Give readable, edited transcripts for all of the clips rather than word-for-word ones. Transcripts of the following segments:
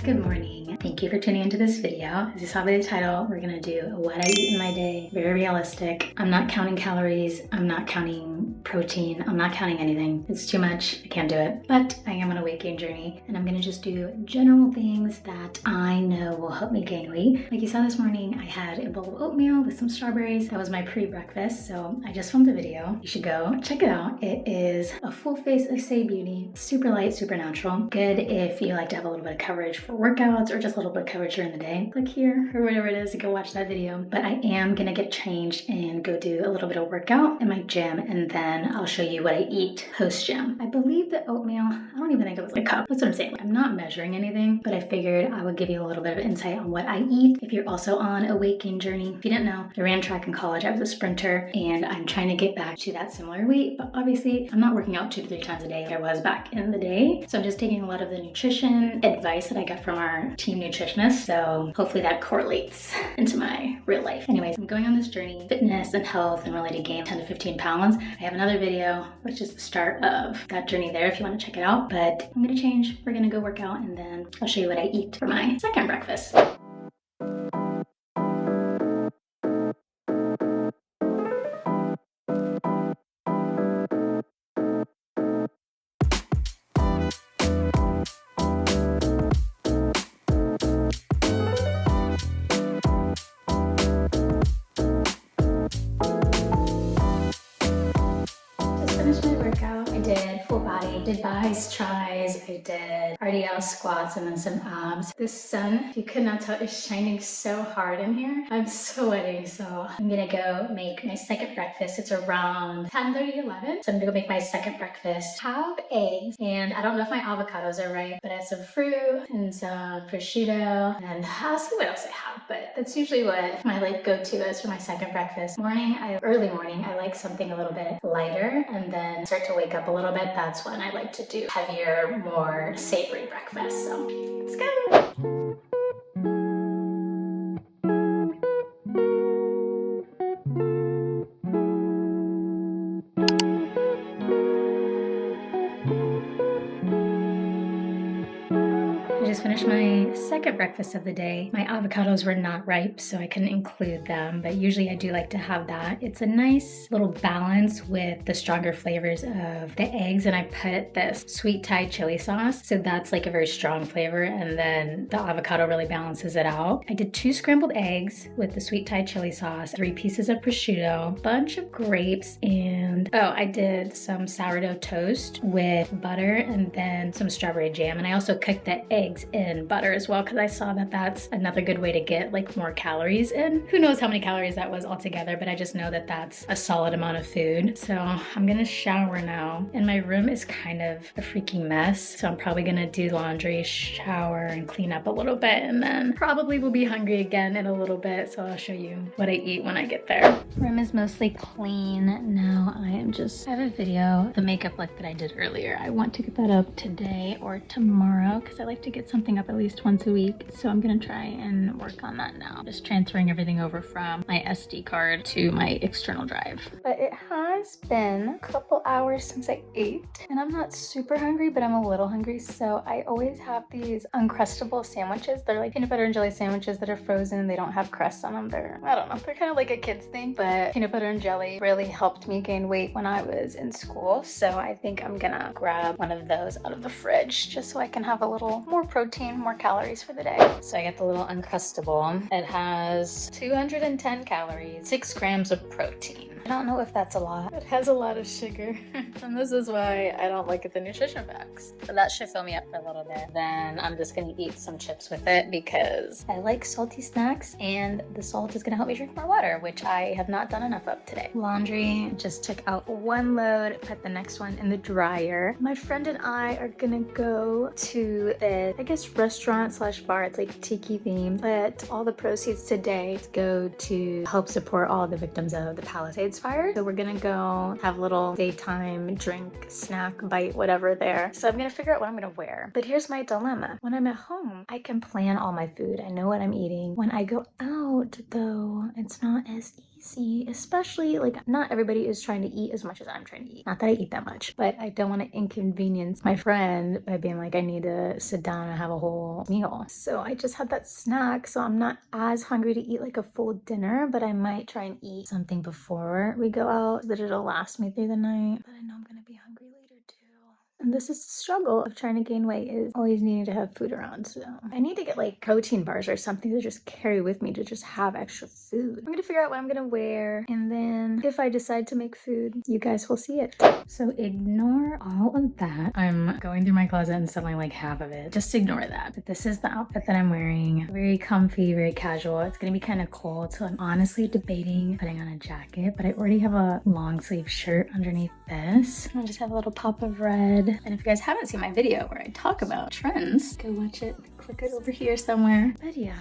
Good morning. Thank you for tuning into this video. As you saw by the title, we're gonna do what I eat in my day. Very realistic. I'm not counting calories. I'm not counting protein. I'm not counting anything. It's too much. I can't do it. But I am on a weight gain journey, and I'm gonna just do general things that I know will help me gain weight. Like you saw this morning, I had a bowl of oatmeal with some strawberries. That was my pre-breakfast, so I just filmed a video. You should go check it out. It is a full face of Say Beauty. Super light, super natural. Good if you like to have a little bit of coverage for workouts or just a little bit of coverage during the day. Click here or whatever it is to go watch that video. But I am gonna get changed and go do a little bit of workout in my gym, and then I'll show you what I eat post-gym. I believe the oatmeal, I don't even think it was a cup. That's what I'm saying. I'm not measuring anything, but I figured I would give you a little bit of insight on what I eat if you're also on a weight gain journey. If you didn't know, I ran track in college. I was a sprinter, and I'm trying to get back to that similar weight, but obviously I'm not working out 2 to 3 times a day like I was back in the day. So I'm just taking a lot of the nutrition advice that I got from our team nutritionist. So hopefully that correlates into my real life. Anyways, I'm going on this journey, fitness and health, and really to gain 10 to 15 pounds. I have another video, which is the start of that journey there if you want to check it out. But I'm gonna change. We're gonna go work out, and then I'll show you what I eat for my second breakfast. Finished my workout. I did full body, did bis, tris, I did RDL squats, and then some abs. The sun, if you could not tell, is shining so hard in here. I'm sweating, so I'm gonna go make my second breakfast. It's around 10:30, 11. So I'm gonna go make my second breakfast. Have eggs, and I don't know if my avocados are right, but I have some fruit and some prosciutto, and I'll see what else I have, but that's usually what my go-to is for my second breakfast. Early morning, I like something a little bit lighter, and then start to wake up a little bit. That's when I like to do heavier, more savory breakfast. So let's go. I just finished my second breakfast of the day. My avocados were not ripe, so I couldn't include them, but usually I do like to have that. It's a nice little balance with the stronger flavors of the eggs, and I put this sweet Thai chili sauce, so that's like a very strong flavor, and then the avocado really balances it out. I did 2 scrambled eggs with the sweet Thai chili sauce, 3 pieces of prosciutto, bunch of grapes, and I did some sourdough toast with butter and then some strawberry jam, and I also cooked the eggs in butter as well because I saw that that's another good way to get like more calories in. Who knows how many calories that was altogether, but I just know that that's a solid amount of food. So I'm gonna shower now, and my room is kind of a freaking mess, so I'm probably gonna do laundry, shower, and clean up a little bit, and then probably will be hungry again in a little bit, so I'll show you what I eat when I get there. Room is mostly clean now. I have a video, the makeup look that I did earlier. I want to get that up today or tomorrow because I like to get something up at least once a week, so I'm gonna try and work on that now. Just transferring everything over from my SD card to my external drive. But it has been a couple hours since I ate, and I'm not super hungry, but I'm a little hungry, so I always have these Uncrustable sandwiches. They're like peanut butter and jelly sandwiches that are frozen. They don't have crust on them. I don't know, they're kind of like a kid's thing, but peanut butter and jelly really helped me gain weight when I was in school, so I think I'm gonna grab one of those out of the fridge just so I can have a little more protein, more calories for the day. So I got the little Uncrustable. It has 210 calories, 6 grams of protein. I don't know if that's a lot. It has a lot of sugar. And this is why I don't look at the nutrition facts. But that should fill me up for a little bit. Then I'm just gonna eat some chips with it because I like salty snacks, and the salt is gonna help me drink more water, which I have not done enough of today. Laundry, just took out 1 load, put the next one in the dryer. My friend and I are gonna go to the, I guess, restaurant slash bar. It's like tiki themed, but all the proceeds today go to help support all the victims of the Palisades fire. So we're gonna go have a little daytime drink, snack, bite, whatever there. So I'm gonna figure out what I'm gonna wear. But here's my dilemma. When I'm at home, I can plan all my food. I know what I'm eating. When I go out though, it's not as easy. easy, especially like not everybody is trying to eat as much as I'm trying to eat. Not that I eat that much, but I don't want to inconvenience my friend by being like, I need to sit down and have a whole meal. So I just had that snack, so I'm not as hungry to eat like a full dinner, but I might try and eat something before we go out so that it'll last me through the night. But I know I'm gonna be hungry later too. And this is the struggle of trying to gain weight, is always needing to have food around. So I need to get like protein bars or something to just carry with me to just have extra food. I'm gonna figure out what I'm gonna wear, and then if I decide to make food, you guys will see it. So ignore all of that. I'm going through my closet and selling like half of it. Just ignore that. But this is the outfit that I'm wearing. Very comfy, very casual. It's gonna be kind of cold, so I'm honestly debating putting on a jacket, but I already have a long sleeve shirt underneath this. I'll just have a little pop of red. And if you guys haven't seen my video where I talk about trends, go watch it. Click it over here somewhere. But yeah,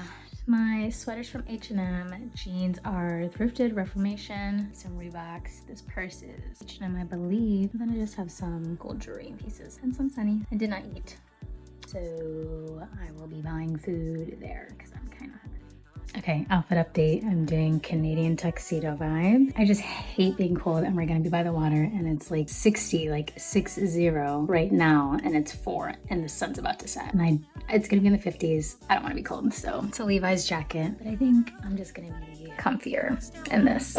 my sweaters from H&M, jeans are thrifted, Reformation, some Reeboks. This purse is H&M, I believe. And then I just have some gold jewelry pieces and some Sunny. I did not eat, so I will be buying food there because I'm kind of hungry. Okay, outfit update. I'm doing Canadian tuxedo vibe. I just hate being cold, and we're gonna be by the water, and it's like 60, like 60 right now, and it's 4, and the sun's about to set. And it's gonna be in the 50s. I don't wanna be cold, so it's a Levi's jacket, but I think I'm just gonna be comfier in this.